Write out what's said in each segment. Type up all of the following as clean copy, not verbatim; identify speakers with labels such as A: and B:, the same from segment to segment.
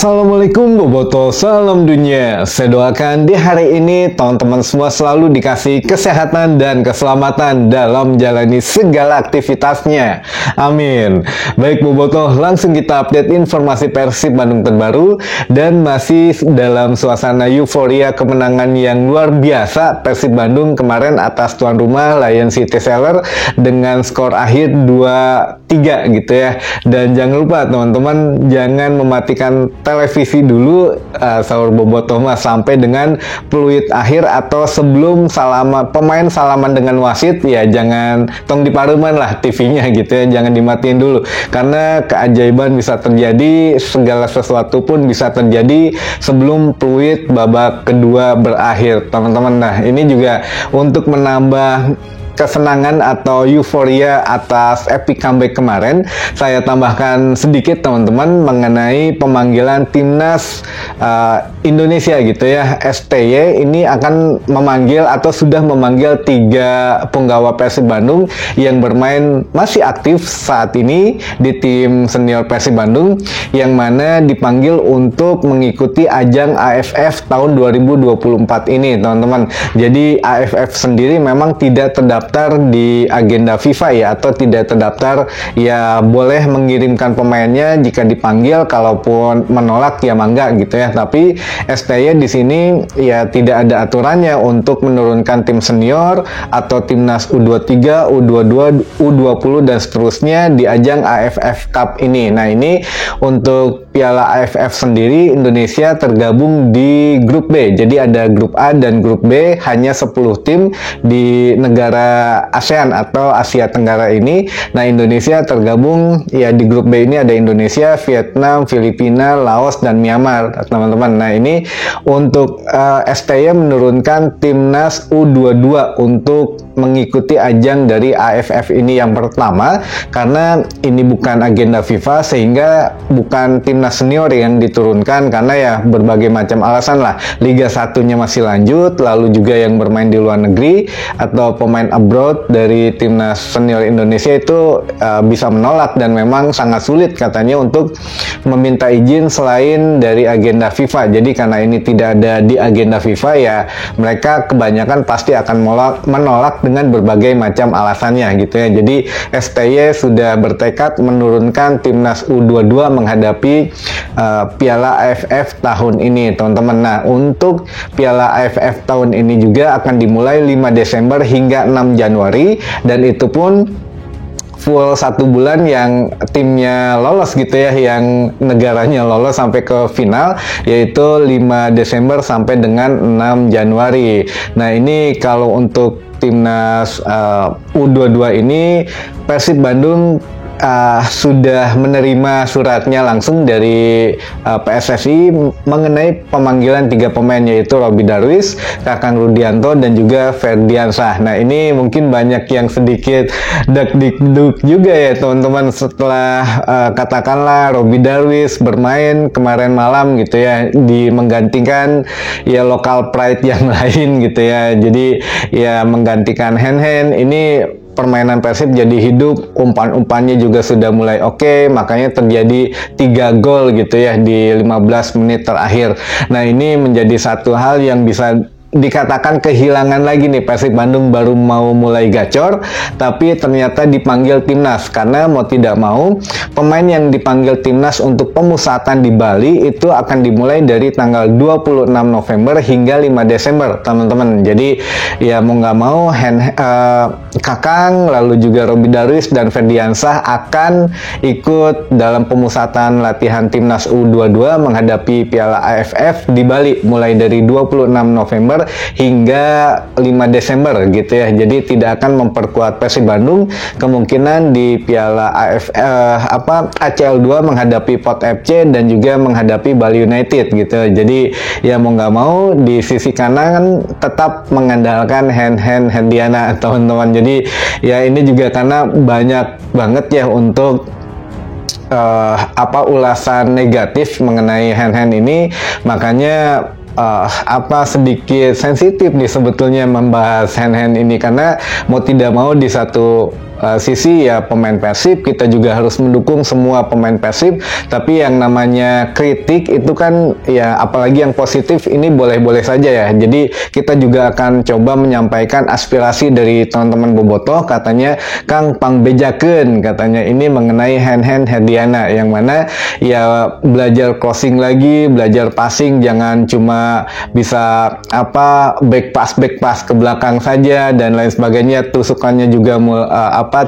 A: Assalamualaikum Boboto, salam dunia. Saya doakan di hari ini teman-teman semua selalu dikasih kesehatan dan keselamatan dalam menjalani segala aktivitasnya. Amin. Baik Boboto, langsung kita update informasi Persib Bandung terbaru dan masih dalam suasana euforia kemenangan yang luar biasa. Persib Bandung kemarin atas tuan rumah Lion City Sailor dengan skor akhir 2-3 gitu ya. Dan jangan lupa teman-teman jangan mematikan televisi dulu sahur Boboto mas sampai dengan peluit akhir atau sebelum pemain salaman dengan wasit ya, jangan tong dipareman lah TV-nya gitu ya, jangan dimatiin dulu karena keajaiban bisa terjadi, segala sesuatu pun bisa terjadi sebelum peluit babak kedua berakhir teman-teman. Nah ini juga untuk menambah kesenangan atau euforia atas epic comeback kemarin, saya tambahkan sedikit teman-teman mengenai pemanggilan timnas Indonesia gitu ya. STY ini akan memanggil atau sudah memanggil 3 punggawa Persib Bandung yang bermain masih aktif saat ini di tim senior Persib Bandung, yang mana dipanggil untuk mengikuti ajang AFF tahun 2024 ini teman-teman. Jadi AFF sendiri memang tidak terdaftar di agenda FIFA ya, atau tidak terdaftar ya, boleh mengirimkan pemainnya jika dipanggil, kalaupun menolak ya mangga gitu ya. Tapi STY di sini ya tidak ada aturannya untuk menurunkan tim senior atau timnas U23, U22, U20 dan seterusnya di ajang AFF Cup ini. Nah ini untuk Piala AFF sendiri Indonesia tergabung di grup B. Jadi ada grup A dan grup B, hanya 10 tim di negara ASEAN atau Asia Tenggara ini. Nah Indonesia tergabung ya di grup B ini, ada Indonesia, Vietnam, Filipina, Laos dan Myanmar teman-teman. Nah ini untuk STY menurunkan timnas U22 untuk mengikuti ajang dari AFF ini yang pertama, karena ini bukan agenda FIFA sehingga bukan timnas senior yang diturunkan, karena ya berbagai macam alasan lah. Liga 1-nya masih lanjut, lalu juga yang bermain di luar negeri atau pemain abroad dari timnas senior Indonesia itu bisa menolak, dan memang sangat sulit katanya untuk meminta izin selain dari agenda FIFA. Jadi karena ini tidak ada di agenda FIFA ya, mereka kebanyakan pasti akan menolak dengan berbagai macam alasannya gitu ya. Jadi STY sudah bertekad menurunkan timnas U22 menghadapi Piala AFF tahun ini teman-teman. Nah untuk Piala AFF tahun ini juga akan dimulai 5 Desember hingga 6 Januari, dan itu pun full 1 bulan yang timnya lolos gitu ya, yang negaranya lolos sampai ke final, yaitu 5 Desember sampai dengan 6 Januari. Nah ini kalau untuk timnas U22 ini Persib Bandung sudah menerima suratnya langsung dari PSSI mengenai pemanggilan 3 pemain, yaitu Robby Darwish, Kakang Rudianto dan juga Ferdiansah. Nah ini mungkin banyak yang sedikit deg-deg juga ya teman-teman setelah katakanlah Robby Darwish bermain kemarin malam gitu ya, menggantikan ya lokal pride yang lain gitu ya. Jadi ya menggantikan Hen-Hen, ini permainan Persib jadi hidup, umpan-umpannya juga sudah mulai oke, makanya terjadi 3 gol gitu ya di 15 menit terakhir. Nah ini menjadi satu hal yang bisa dikatakan kehilangan lagi nih. Persib Bandung baru mau mulai gacor, tapi ternyata dipanggil timnas, karena mau tidak mau pemain yang dipanggil timnas untuk pemusatan di Bali itu akan dimulai dari tanggal 26 November hingga 5 Desember teman-teman. Jadi ya mau nggak mau Kakang, lalu juga Robby Darwish dan Ferdiansah akan ikut dalam pemusatan latihan timnas U22 menghadapi Piala AFF di Bali mulai dari 26 November hingga 5 Desember gitu ya. Jadi tidak akan memperkuat Persib Bandung, kemungkinan di Piala ACL 2 menghadapi Pot FC dan juga menghadapi Bali United gitu. Jadi ya mau nggak mau di sisi kanan tetap mengandalkan Hendiana teman-teman. Jadi ya ini juga karena banyak banget ya untuk ulasan negatif mengenai Hen ini, makanya sedikit sensitif nih sebetulnya membahas Hen ini, karena mau tidak mau di satu sisi ya pemain Persib, kita juga harus mendukung semua pemain Persib. Tapi yang namanya kritik itu kan ya, apalagi yang positif ini boleh-boleh saja ya. Jadi kita juga akan coba menyampaikan aspirasi dari teman-teman bobotoh. Katanya Kang pangbejakeun, katanya ini mengenai hand Herdiana, yang mana ya belajar crossing lagi, belajar passing, jangan cuma bisa back pass ke belakang saja dan lain sebagainya. Tusukannya juga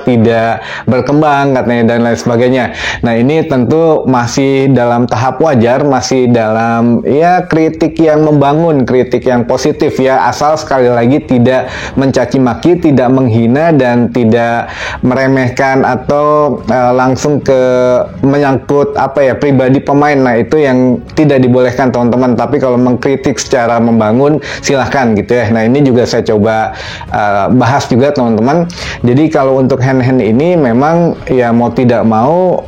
A: tidak berkembang katanya dan lain sebagainya. Nah, ini tentu masih dalam tahap wajar, masih dalam ya kritik yang membangun, kritik yang positif ya, asal sekali lagi tidak mencaci maki, tidak menghina dan tidak meremehkan atau langsung ke menyangkut pribadi pemain. Nah, itu yang tidak dibolehkan teman-teman. Tapi kalau mengkritik secara membangun silahkan gitu ya. Nah, ini juga saya coba bahas juga teman-teman. Jadi kalau untuk hand ini memang ya mau tidak mau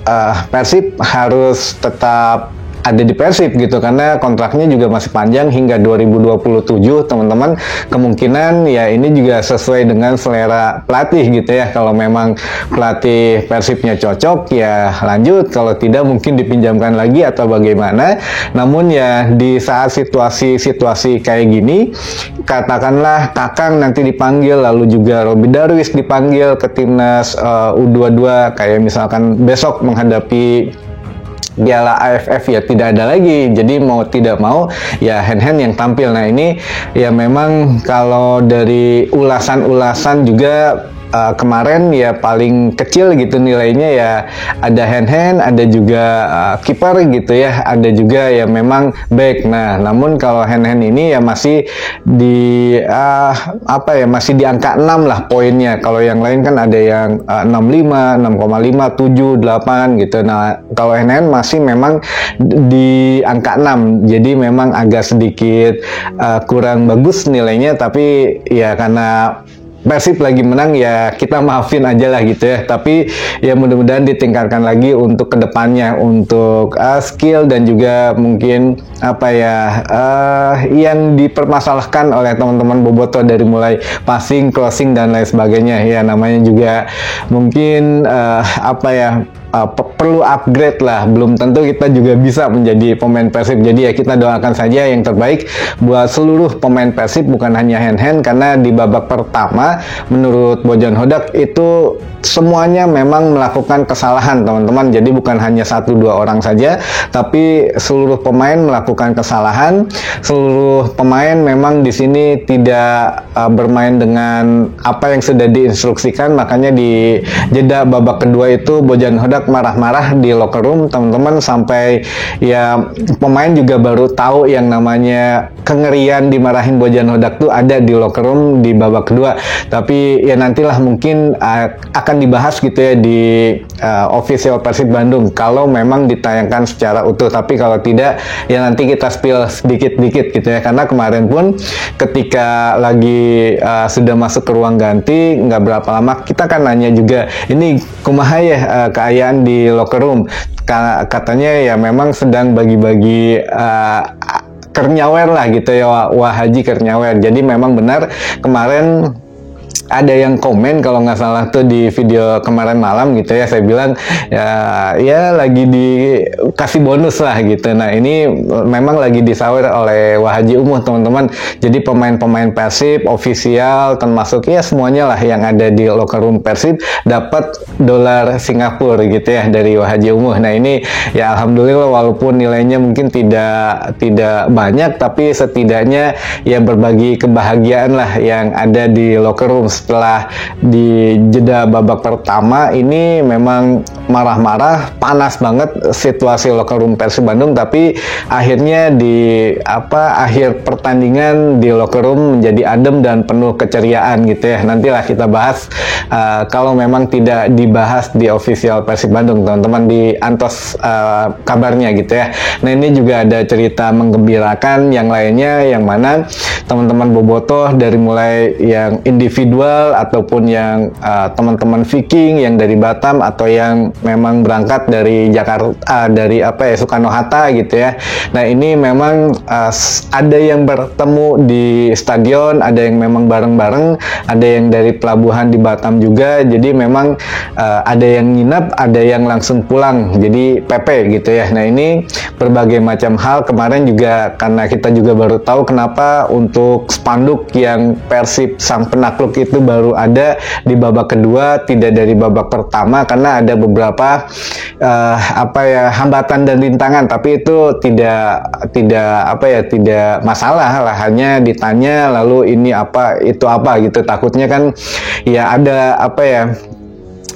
A: Persib harus tetap ada di Persib gitu, karena kontraknya juga masih panjang hingga 2027 teman-teman. Kemungkinan ya ini juga sesuai dengan selera pelatih gitu ya. Kalau memang pelatih Persibnya cocok ya lanjut, kalau tidak mungkin dipinjamkan lagi atau bagaimana. Namun ya di saat situasi kayak gini, katakanlah Kakang nanti dipanggil, lalu juga Robby Darwis dipanggil ke timnas U22, kayak misalkan besok menghadapi Piala AFF ya tidak ada lagi. Jadi mau tidak mau ya hand yang tampil. Nah, ini ya memang kalau dari ulasan juga kemarin ya paling kecil gitu nilainya ya, ada hand, ada juga kiper gitu ya, ada juga ya memang back. Nah, namun kalau hand ini ya masih di masih di angka 6 lah poinnya. Kalau yang lain kan ada yang 65, 6,5, 7, 8 gitu. Nah, kalau hand masih memang di angka 6. Jadi memang agak sedikit kurang bagus nilainya, tapi ya karena Persib lagi menang ya kita maafin aja lah gitu ya. Tapi ya mudah-mudahan ditingkatkan lagi untuk kedepannya, untuk skill dan juga mungkin yang dipermasalahkan oleh teman-teman bobotoh dari mulai passing, crossing dan lain sebagainya ya. Namanya juga mungkin perlu upgrade lah. Belum tentu kita juga bisa menjadi pemain Persib. Jadi ya kita doakan saja yang terbaik buat seluruh pemain Persib, bukan hanya hand, karena di babak pertama menurut Bojan Hodak itu semuanya memang melakukan kesalahan teman-teman. Jadi bukan hanya 1-2 orang saja, tapi seluruh pemain melakukan kesalahan. Seluruh pemain memang di sini tidak bermain dengan apa yang sudah diinstruksikan. Makanya di jeda babak kedua itu Bojan Hodak marah-marah di locker room teman-teman, sampai ya pemain juga baru tahu yang namanya kengerian dimarahin Bojan Hodak tuh ada di locker room di babak kedua. Tapi ya nantilah mungkin akan dibahas gitu ya di official Persib Bandung kalau memang ditayangkan secara utuh. Tapi kalau tidak ya nanti kita spill sedikit-sedikit gitu ya, karena kemarin pun ketika lagi sudah masuk ke ruang ganti nggak berapa lama kita kan nanya juga, ini kumaha ya keadaan di locker room. Katanya ya memang sedang bagi-bagi kernyawer lah gitu ya, Wah Haji kernyawer. Jadi memang benar kemarin ada yang komen kalau nggak salah tuh di video kemarin malam gitu ya, saya bilang ya lagi dikasih bonus lah gitu. Nah, ini memang lagi disawer oleh Wahaji Umuh teman-teman. Jadi pemain-pemain Persib ofisial termasuk ya semuanya lah yang ada di locker room Persib dapat dolar Singapura gitu ya dari Wahaji Umuh. Nah, ini ya alhamdulillah walaupun nilainya mungkin tidak banyak, tapi setidaknya ya berbagi kebahagiaan lah yang ada di locker room. Setelah di jeda babak pertama ini memang marah-marah, panas banget situasi locker room Persib Bandung, tapi akhirnya di akhir pertandingan di locker room menjadi adem dan penuh keceriaan gitu ya. Nantilah kita bahas kalau memang tidak dibahas di official Persib Bandung teman-teman, di Antos kabarnya gitu ya. Nah, ini juga ada cerita menggembirakan yang lainnya, yang mana teman-teman bobotoh dari mulai yang individu individual ataupun yang teman-teman Viking yang dari Batam atau yang memang berangkat dari Jakarta, dari Soekarno-Hatta gitu ya. Nah ini memang ada yang bertemu di stadion, ada yang memang bareng-bareng, ada yang dari pelabuhan di Batam juga. Jadi memang ada yang nginep, ada yang langsung pulang, jadi PP gitu ya. Nah ini berbagai macam hal. Kemarin juga karena kita juga baru tahu kenapa untuk spanduk yang Persib sang penakluk itu baru ada di babak kedua, tidak dari babak pertama, karena ada beberapa hambatan dan rintangan, tapi itu tidak masalah lah, hanya ditanya lalu ini apa itu apa gitu. Takutnya kan ya ada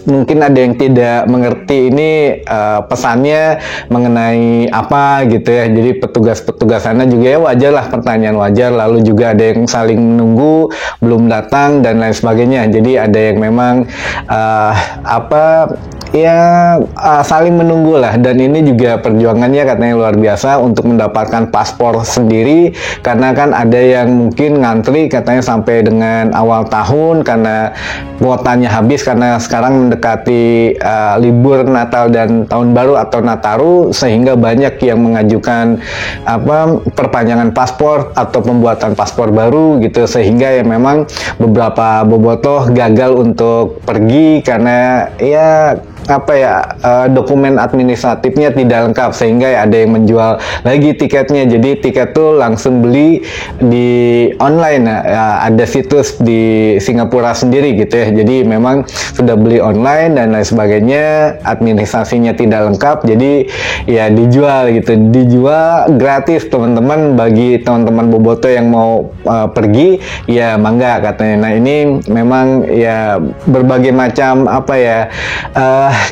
A: mungkin ada yang tidak mengerti ini pesannya mengenai apa gitu ya. Jadi petugas-petugas sana juga ya wajar lah, pertanyaan wajar. Lalu juga ada yang saling menunggu belum datang dan lain sebagainya. Jadi ada yang memang saling menunggu lah. Dan ini juga perjuangannya katanya luar biasa untuk mendapatkan paspor sendiri, karena kan ada yang mungkin ngantri katanya sampai dengan awal tahun karena kuotanya habis, karena sekarang mendekati libur Natal dan Tahun Baru atau Nataru, sehingga banyak yang mengajukan perpanjangan paspor atau pembuatan paspor baru gitu, sehingga ya memang beberapa bobotoh gagal untuk pergi karena dokumen administratifnya tidak lengkap, sehingga ya ada yang menjual lagi tiketnya. Jadi tiket tuh langsung beli di online, ada situs di Singapura sendiri gitu ya. Jadi memang sudah beli online dan lain sebagainya, administrasinya tidak lengkap, jadi ya dijual gitu, dijual gratis teman-teman. Bagi teman-teman boboto yang mau pergi ya mangga katanya. Nah ini memang ya berbagai macam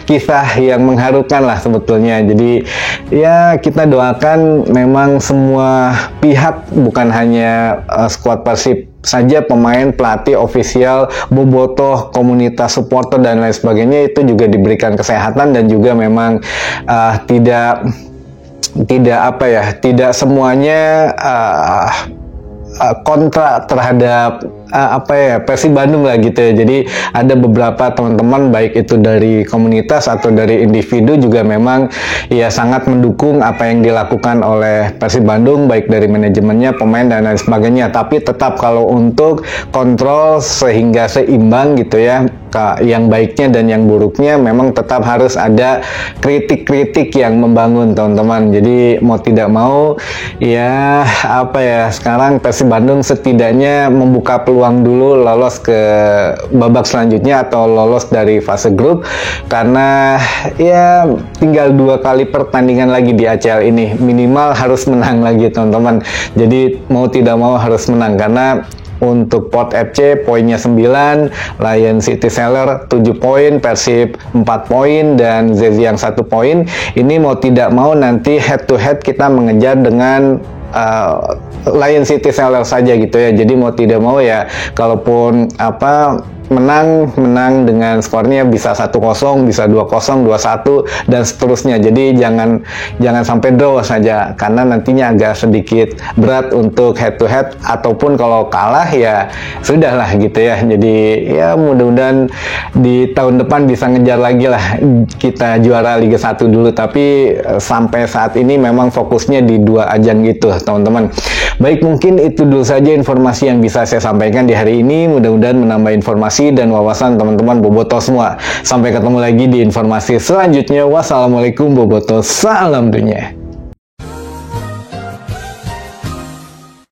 A: kisah yang mengharukan lah sebetulnya. Jadi ya kita doakan memang semua pihak, bukan hanya skuad Persib saja, pemain, pelatih, ofisial, bobotoh, komunitas supporter dan lain sebagainya, itu juga diberikan kesehatan dan juga memang tidak semuanya kontra terhadap Persib Bandung lah gitu ya. Jadi ada beberapa teman-teman baik itu dari komunitas atau dari individu juga memang ya sangat mendukung apa yang dilakukan oleh Persib Bandung, baik dari manajemennya, pemain dan lain sebagainya. Tapi tetap kalau untuk kontrol sehingga seimbang gitu ya, yang baiknya dan yang buruknya memang tetap harus ada kritik-kritik yang membangun teman-teman. Jadi mau tidak mau sekarang Persib Bandung setidaknya membuka peluang dulu lolos ke babak selanjutnya atau lolos dari fase grup, karena ya tinggal 2 kali pertandingan lagi di ACL ini, minimal harus menang lagi teman-teman. Jadi mau tidak mau harus menang, karena untuk Port FC poinnya 9, Lion City Seller 7 poin, Persib 4 poin, dan Zhejiang 1 poin. Ini mau tidak mau nanti head to head kita mengejar dengan Lion City Seller saja gitu ya. Jadi mau tidak mau ya, kalaupun menang dengan skornya bisa 1-0, bisa 2-0, 2-1 dan seterusnya. Jadi jangan sampai draw saja, karena nantinya agak sedikit berat untuk head to head, ataupun kalau kalah ya sudahlah gitu ya. Jadi ya mudah-mudahan di tahun depan bisa ngejar lagi lah kita juara Liga 1 dulu, tapi sampai saat ini memang fokusnya di 2 ajang gitu teman-teman. Baik, mungkin itu dulu saja informasi yang bisa saya sampaikan di hari ini. Mudah-mudahan menambah informasi dan wawasan teman-teman bobotoh semua. Sampai ketemu lagi di informasi selanjutnya. Wassalamualaikum bobotoh, salam dunia.